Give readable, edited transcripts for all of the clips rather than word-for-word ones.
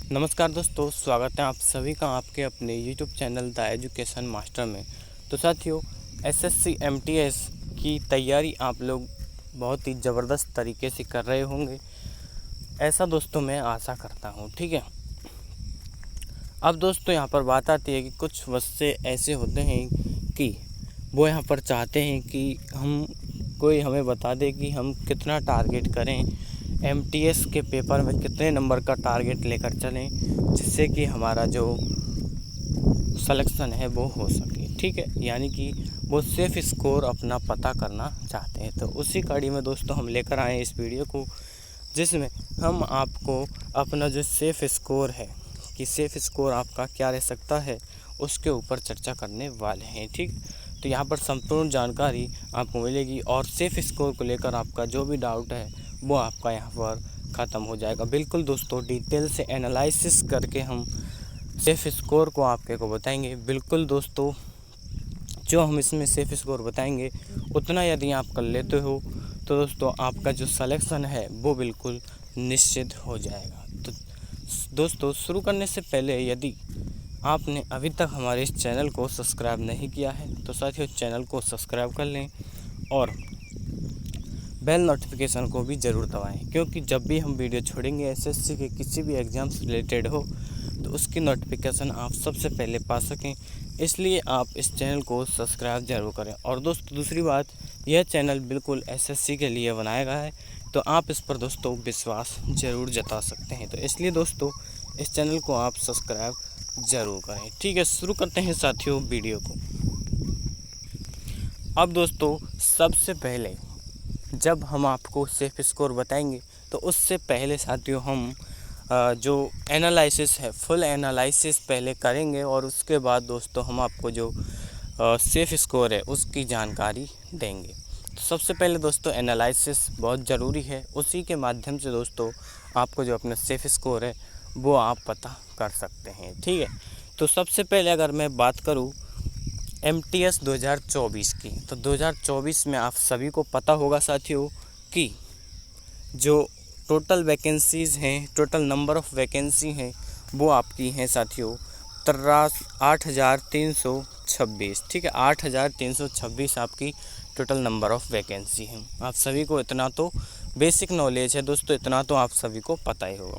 नमस्कार दोस्तों, स्वागत है आप सभी का आपके अपने YouTube channel the education master में। तो साथियों, एसएससी एमटीएस की तैयारी आप लोग बहुत ही ज़बरदस्त तरीके से कर रहे होंगे, ऐसा दोस्तों मैं आशा करता हूं। ठीक है, अब दोस्तों यहाँ पर बात आती है कि कुछ बच्चे ऐसे होते हैं कि वो यहाँ पर चाहते हैं कि कोई हमें बता दे कि हम कितना टारगेट करें, एमटीएस के पेपर में कितने नंबर का टारगेट लेकर चलें, जिससे कि हमारा जो सिलेक्शन है वो हो सके। ठीक है, यानी कि वो सेफ़ स्कोर अपना पता करना चाहते हैं। तो उसी कड़ी में दोस्तों हम लेकर आए इस वीडियो को, जिसमें हम आपको अपना जो सेफ़ स्कोर है कि सेफ़ स्कोर आपका क्या रह सकता है, उसके ऊपर चर्चा करने वाले हैं। ठीक, तो यहाँ पर संपूर्ण जानकारी आपको मिलेगी और सेफ़ स्कोर को लेकर आपका जो भी डाउट है वो आपका यहाँ पर ख़त्म हो जाएगा। बिल्कुल दोस्तों, डिटेल से एनालिसिस करके हम सेफ़ स्कोर को आपके को बताएंगे। बिल्कुल दोस्तों, जो हम इसमें सेफ़ स्कोर बताएंगे उतना यदि आप कर लेते हो तो दोस्तों आपका जो सिलेक्शन है वो बिल्कुल निश्चित हो जाएगा। तो दोस्तों, शुरू करने से पहले यदि आपने अभी तक हमारे इस चैनल को सब्सक्राइब नहीं किया है तो साथियों चैनल को सब्सक्राइब कर लें और बेल नोटिफिकेशन को भी ज़रूर दबाएं, क्योंकि जब भी हम वीडियो छोड़ेंगे एसएससी के किसी भी एग्ज़ाम से रिलेटेड हो तो उसकी नोटिफिकेशन आप सबसे पहले पा सकें, इसलिए आप इस चैनल को सब्सक्राइब ज़रूर करें। और दोस्तों दूसरी बात, यह चैनल बिल्कुल एसएससी के लिए बनाया गया है, तो आप इस पर दोस्तों विश्वास ज़रूर जता सकते हैं। तो इसलिए दोस्तों इस चैनल को आप सब्सक्राइब ज़रूर करें। ठीक है, शुरू करते हैं साथियों वीडियो को। अब दोस्तों सबसे पहले जब हम आपको सेफ़ स्कोर बताएंगे तो उससे पहले साथियों हम जो एनालिसिस है, फुल एनालिसिस पहले करेंगे और उसके बाद दोस्तों हम आपको जो सेफ़ स्कोर है उसकी जानकारी देंगे। तो सबसे पहले दोस्तों एनालिसिस बहुत ज़रूरी है, उसी के माध्यम से दोस्तों आपको जो अपना सेफ़ स्कोर है वो आप पता कर सकते हैं। ठीक है, तो सबसे पहले अगर मैं बात करूं एमटीएस 2024 की, तो 2024 में आप सभी को पता होगा साथियों कि जो टोटल वैकेंसीज़ हैं, टोटल नंबर ऑफ़ वैकेंसी हैं वो आपकी हैं साथियों 8,326। ठीक है, 8,326 आपकी टोटल नंबर ऑफ़ वैकेंसी हैं। आप सभी को इतना तो बेसिक नॉलेज है दोस्तों, इतना तो आप सभी को पता ही होगा।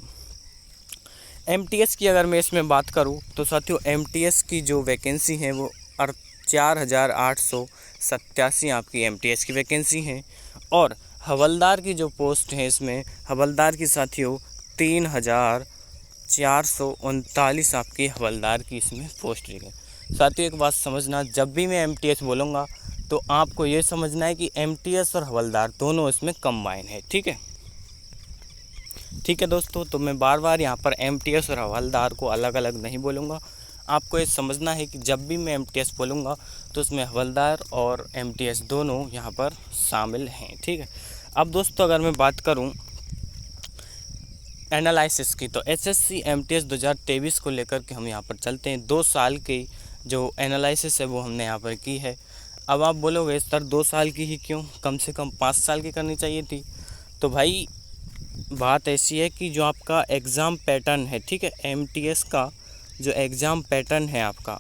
एमटीएस की अगर मैं इसमें बात करूं तो साथियों एमटीएस की जो वैकेंसी है वो 4,887 आपकी एमटीएस की वैकेंसी है। और हवलदार की जो पोस्ट है, इसमें हवलदार की साथियों 3,439 आपकी हवलदार की इसमें पोस्ट ली गई। साथियों एक बात समझना, जब भी मैं एमटीएस बोलूँगा तो आपको ये समझना है कि एमटीएस और हवलदार दोनों इसमें कंबाइन है। ठीक है, ठीक है दोस्तों, तो मैं बार बार यहाँ पर एमटीएस और हवलदार को अलग अलग नहीं बोलूँगा। आपको ये समझना है कि जब भी मैं एमटीएस बोलूँगा तो उसमें हवलदार और एमटीएस दोनों यहाँ पर शामिल हैं। ठीक है, अब दोस्तों अगर मैं बात करूँ एनालिसिस की, तो एसएससी एमटीएस 2023 को लेकर के हम यहाँ पर चलते हैं। 2 साल की जो एनालिसिस है वो हमने यहाँ पर की है। अब आप बोलोगे सर 2 साल की ही क्यों, कम से कम 5 साल की करनी चाहिए थी। तो भाई बात ऐसी है कि जो आपका एग्ज़ाम पैटर्न है, ठीक है, एमटीएस का जो एग्ज़ाम पैटर्न है आपका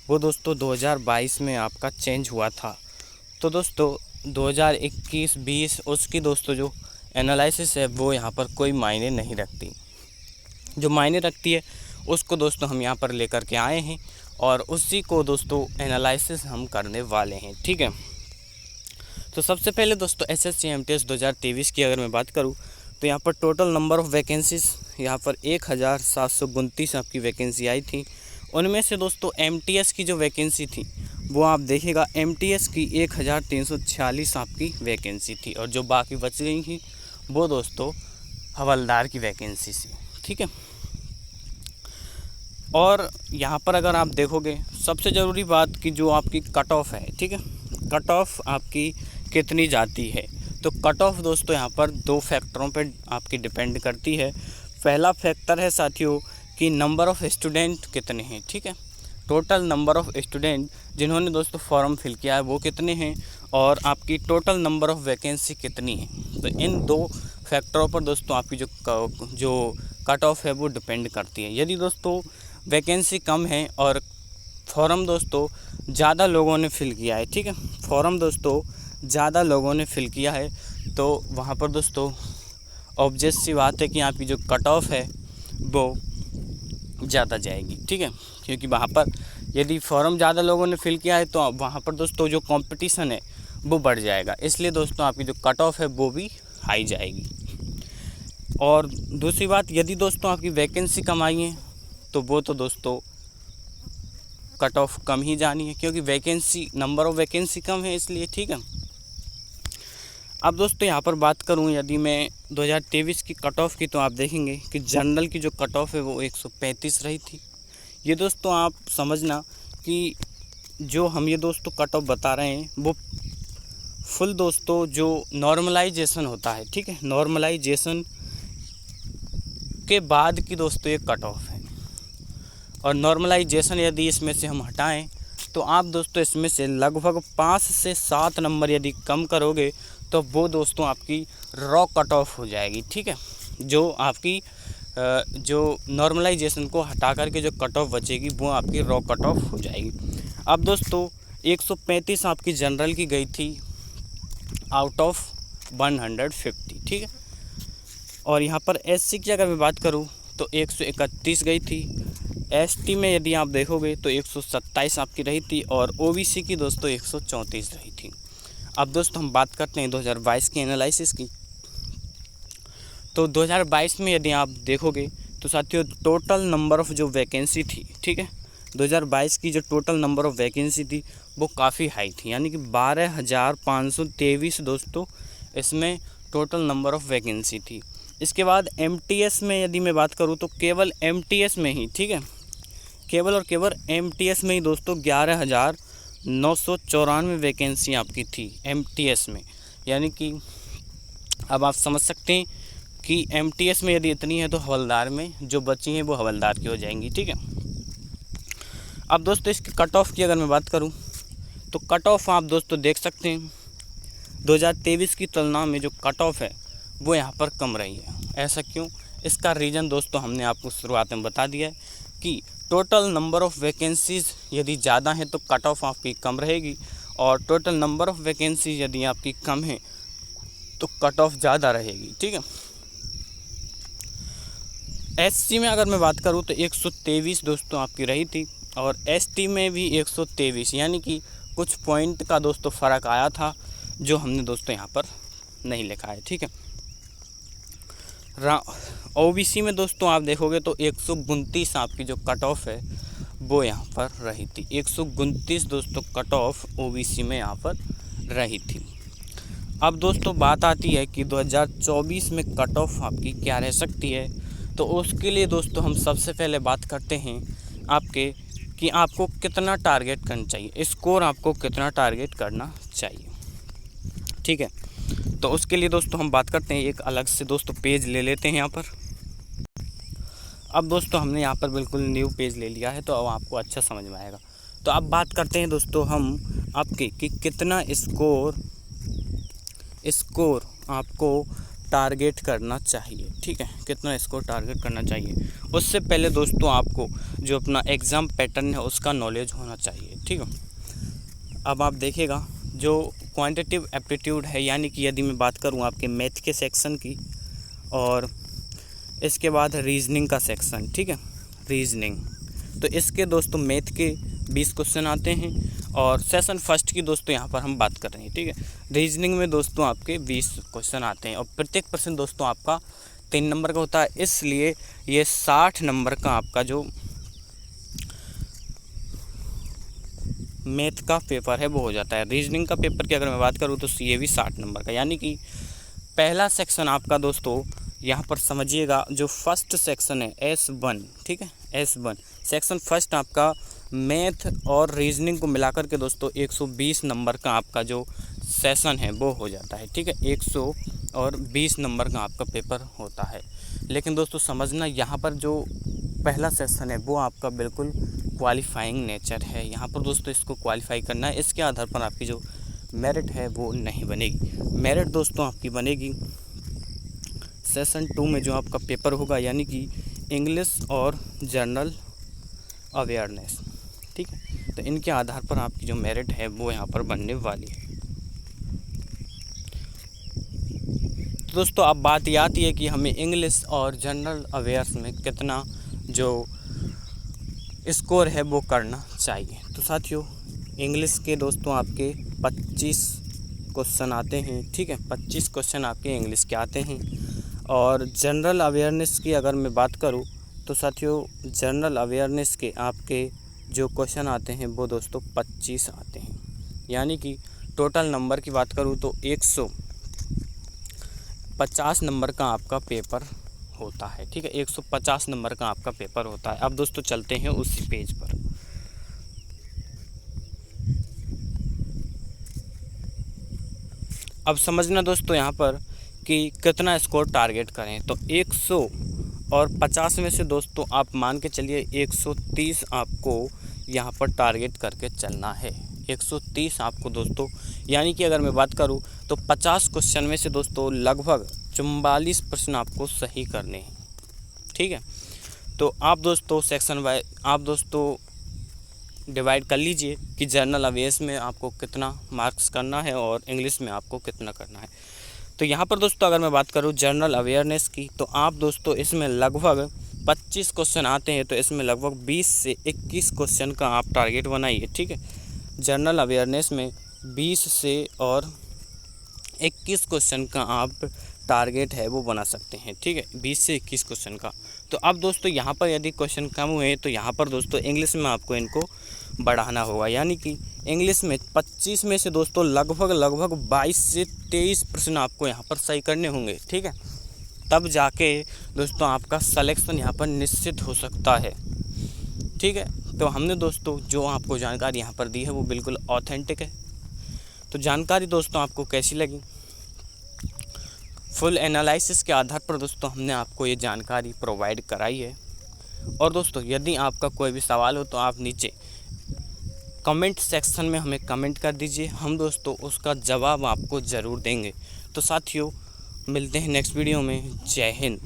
वो दोस्तों 2022 में आपका चेंज हुआ था। तो दोस्तों 2021-20 उसकी दोस्तों जो एनालिसिस है वो यहाँ पर कोई मायने नहीं रखती। जो मायने रखती है उसको दोस्तों हम यहाँ पर लेकर के आए हैं और उसी को दोस्तों एनालिसिस हम करने वाले हैं। ठीक है, तो सबसे पहले दोस्तों एसएससी एमटीएस 2023 की अगर मैं बात करूँ तो यहाँ पर टोटल नंबर ऑफ़ वैकेंसीज़ यहाँ पर 1,729 आपकी वैकेंसी आई थी। उनमें से दोस्तों एमटीएस की जो वैकेंसी थी वो आप देखिएगा, एमटीएस की 1,346 आपकी वैकेंसी थी और जो बाकी बच गई थी वो दोस्तों हवलदार की वैकेंसी थी। ठीक है, और यहाँ पर अगर आप देखोगे सबसे ज़रूरी बात कि जो आपकी कट ऑफ है, ठीक है, कट ऑफ आपकी कितनी जाती है। तो कट ऑफ दोस्तों यहाँ पर 2 फैक्टरों पे आपकी डिपेंड करती है। पहला फैक्टर है साथियों कि नंबर ऑफ़ स्टूडेंट कितने हैं। ठीक है, टोटल नंबर ऑफ़ स्टूडेंट जिन्होंने दोस्तों फॉर्म फिल किया है वो कितने हैं और आपकी टोटल नंबर ऑफ़ वैकेंसी कितनी है। तो इन 2 फैक्टरों पर दोस्तों आपकी जो कट ऑफ है वो डिपेंड करती है। यदि दोस्तों वैकेंसी कम है और फॉर्म दोस्तों ज़्यादा लोगों ने फिल किया है, ठीक है, फॉर्म दोस्तों ज़्यादा लोगों ने फिल किया है, तो वहाँ पर दोस्तों ऑब्वियस सी बात है कि आपकी जो कट ऑफ है वो ज़्यादा जाएगी, ठीक है, क्योंकि वहाँ पर यदि फॉर्म ज़्यादा लोगों ने फिल किया है तो वहाँ पर दोस्तों जो कंपटीशन है वो बढ़ जाएगा, इसलिए दोस्तों आपकी जो कट ऑफ है वो भी हाई जाएगी। और दूसरी बात, यदि दोस्तों आपकी वैकेंसी कम आई है तो वो तो दोस्तों कट ऑफ कम ही जानी है, क्योंकि वैकेंसी नंबर ऑफ वैकेंसी कम है इसलिए, ठीक है। अब दोस्तों यहाँ पर बात करूँ यदि मैं 2023 की कट ऑफ की, तो आप देखेंगे कि जनरल की जो कट ऑफ है वो 135 रही थी। ये दोस्तों आप समझना कि जो हम ये दोस्तों कट ऑफ बता रहे हैं वो फुल दोस्तों जो नॉर्मलाइजेशन होता है, ठीक है, नॉर्मलाइजेशन के बाद की दोस्तों ये कट ऑफ है। और नॉर्मलाइजेशन यदि इसमें से हम हटाएं तो आप दोस्तों इसमें से लगभग 5 से 7 नंबर यदि कम करोगे तो वो दोस्तों आपकी रॉ कट ऑफ हो जाएगी, ठीक है, जो आपकी जो नॉर्मलाइजेशन को हटा करके जो कट ऑफ बचेगी वो आपकी रॉ कट ऑफ हो जाएगी। अब दोस्तों 135 आपकी जनरल की गई थी आउट ऑफ 150, ठीक है, और यहाँ पर एससी की अगर मैं बात करूँ तो 131 गई थी। एसटी में यदि आप देखोगे तो 127 आपकी रही थी और ओबीसी की दोस्तों 134 रही थी। अब दोस्तों हम बात करते हैं 2022 की एनालिसिस की। तो 2022 में यदि आप देखोगे तो साथियों टोटल नंबर ऑफ़ जो वैकेंसी थी, ठीक है, 2022 की जो टोटल नंबर ऑफ़ वैकेंसी थी वो काफ़ी हाई थी, यानी कि 12,523 दोस्तों इसमें टोटल नंबर ऑफ़ वैकेंसी थी। इसके बाद एमटीएस में यदि मैं बात करूँ तो केवल एमटीएस में ही, ठीक है, केवल और केवल एमटीएस में ही दोस्तों 11,994 वैकेंसी आपकी थी एमटीएस में, यानी कि अब आप समझ सकते हैं कि एमटीएस में यदि इतनी है तो हवलदार में जो बची हैं वो हवलदार की हो जाएंगी, ठीक है। अब दोस्तों इसकी कट ऑफ की अगर मैं बात करूं तो कट ऑफ आप दोस्तों देख सकते हैं 2023 की तुलना में जो कट ऑफ है वो यहाँ पर कम रही है। ऐसा क्यों? इसका रीज़न दोस्तों हमने आपको शुरुआत में बता दिया है कि टोटल नंबर ऑफ़ वैकेंसीज़ यदि ज़्यादा है तो कट ऑफ आपकी कम रहेगी, और टोटल नंबर ऑफ़ वैकेंसी यदि आपकी कम है तो कट ऑफ ज़्यादा रहेगी, ठीक है। एससी में अगर मैं बात करूं तो 123 दोस्तों आपकी रही थी और एसटी में भी 123, यानी कि कुछ पॉइंट का दोस्तों फ़र्क आया था जो हमने दोस्तों यहाँ पर नहीं लिखा है, ठीक है। ओबीसी में दोस्तों आप देखोगे तो 129 आपकी जो कट ऑफ है वो यहाँ पर रही थी। 129 दोस्तों कट ऑफ ओबीसी में यहाँ पर रही थी। अब दोस्तों बात आती है कि 2024 में कट ऑफ आपकी क्या रह सकती है, तो उसके लिए दोस्तों हम सबसे पहले बात करते हैं आपके कि आपको कितना टारगेट करना चाहिए, स्कोर आपको कितना टारगेट करना चाहिए, ठीक है। तो उसके लिए दोस्तों हम बात करते हैं, एक अलग से दोस्तों पेज ले लेते हैं यहाँ पर। अब दोस्तों हमने यहाँ पर बिल्कुल न्यू पेज ले लिया है तो अब आपको अच्छा समझ में आएगा। तो अब बात करते हैं दोस्तों हम आपके कि कितना स्कोर आपको टारगेट करना चाहिए, ठीक है, कितना स्कोर टारगेट करना चाहिए। उससे पहले दोस्तों आपको जो अपना एग्ज़ाम पैटर्न है उसका नॉलेज होना चाहिए, ठीक है। अब आप देखिएगा जो क्वांटिटेटिव एप्टीट्यूड है, यानी कि यदि मैं बात करूं आपके मैथ के सेक्शन की और इसके बाद रीजनिंग का सेक्शन, ठीक है, रीजनिंग, तो इसके दोस्तों मैथ के 20 क्वेश्चन आते हैं और सेशन फर्स्ट की दोस्तों यहाँ पर हम बात कर रहे हैं, ठीक है। रीजनिंग में दोस्तों आपके 20 क्वेश्चन आते हैं और प्रत्येक प्रश्न दोस्तों आपका 3 नंबर का होता है, इसलिए ये 60 नंबर का आपका जो मैथ का पेपर है वो हो जाता है। रीजनिंग का पेपर की अगर मैं बात करूँ तो ये भी 60 नंबर का, यानी कि पहला सेक्शन आपका दोस्तों यहाँ पर समझिएगा जो फर्स्ट सेक्शन है S1, ठीक है, S1 सेक्शन फर्स्ट आपका मैथ और रीजनिंग को मिलाकर के दोस्तों 120 नंबर का आपका जो सेशन है वो हो जाता है, ठीक है, 120 नंबर का आपका पेपर होता है। लेकिन दोस्तों समझना यहाँ पर जो पहला सेशन है वो आपका बिल्कुल क्वालिफाइंग नेचर है, यहाँ पर दोस्तों इसको क्वालिफाई करना है, इसके आधार पर आपकी जो मेरिट है वो नहीं बनेगी। मेरिट दोस्तों आपकी बनेगी सेशन 2 में जो आपका पेपर होगा, यानी कि इंग्लिश और जनरल अवेयरनेस, ठीक है। तो इनके आधार पर आपकी जो मेरिट है वो यहाँ पर बनने वाली है। तो दोस्तों अब बात ये आती है कि हमें इंग्लिश और जनरल अवेयर्स में कितना जो स्कोर है वो करना चाहिए। तो साथियों इंग्लिश के दोस्तों आपके 25 क्वेश्चन आते हैं, ठीक है, 25 क्वेश्चन आपके इंग्लिश के आते हैं। और जनरल अवेयरनेस की अगर मैं बात करूं तो साथियों जनरल अवेयरनेस के आपके जो क्वेश्चन आते हैं वो दोस्तों 25 आते हैं। यानी कि टोटल नंबर की बात करूं तो 150 नंबर का आपका पेपर होता है, ठीक है, 150 नंबर का आपका पेपर होता है। अब दोस्तों चलते हैं उसी पेज पर। अब समझना दोस्तों यहाँ पर कि कितना स्कोर टारगेट करें। तो 150 में से दोस्तों आप मान के चलिए 130 आपको यहाँ पर टारगेट करके चलना है। 130 आपको दोस्तों, यानी कि अगर मैं बात करूँ तो 50 क्वेश्चन में से दोस्तों लगभग 44 प्रश्न आपको सही करने हैं, ठीक है। तो आप दोस्तों सेक्शन वाइज आप दोस्तों डिवाइड कर लीजिए कि जनरल अवेयर्स में आपको कितना मार्क्स करना है और इंग्लिश में आपको कितना करना है। तो यहाँ पर दोस्तों अगर मैं बात करूँ जनरल अवेयरनेस की, तो आप दोस्तों इसमें लगभग 25 क्वेश्चन आते हैं, तो इसमें लगभग 20 से 21 क्वेश्चन का आप टारगेट बनाइए, ठीक है। जनरल अवेयरनेस में 20 से और 21 क्वेश्चन का आप टारगेट है वो बना सकते हैं, ठीक है, 20 से 21 क्वेश्चन का। तो अब दोस्तों यहाँ पर यदि क्वेश्चन कम हुए तो यहाँ पर दोस्तों इंग्लिश में आपको इनको बढ़ाना होगा। यानी कि इंग्लिश में 25 में से दोस्तों लगभग 22 से 23 प्रश्न आपको यहाँ पर सही करने होंगे, ठीक है। तब जाके दोस्तों आपका सिलेक्शन यहाँ पर निश्चित हो सकता है, ठीक है। तो हमने दोस्तों जो आपको जानकारी यहाँ पर दी है वो बिल्कुल ऑथेंटिक है। तो जानकारी दोस्तों आपको कैसी लगी? फुल एनालिसिस के आधार पर दोस्तों हमने आपको ये जानकारी प्रोवाइड कराई है। और दोस्तों यदि आपका कोई भी सवाल हो तो आप नीचे कमेंट सेक्शन में हमें कमेंट कर दीजिए, हम दोस्तों उसका जवाब आपको ज़रूर देंगे। तो साथियों मिलते हैं नेक्स्ट वीडियो में। जय हिंद।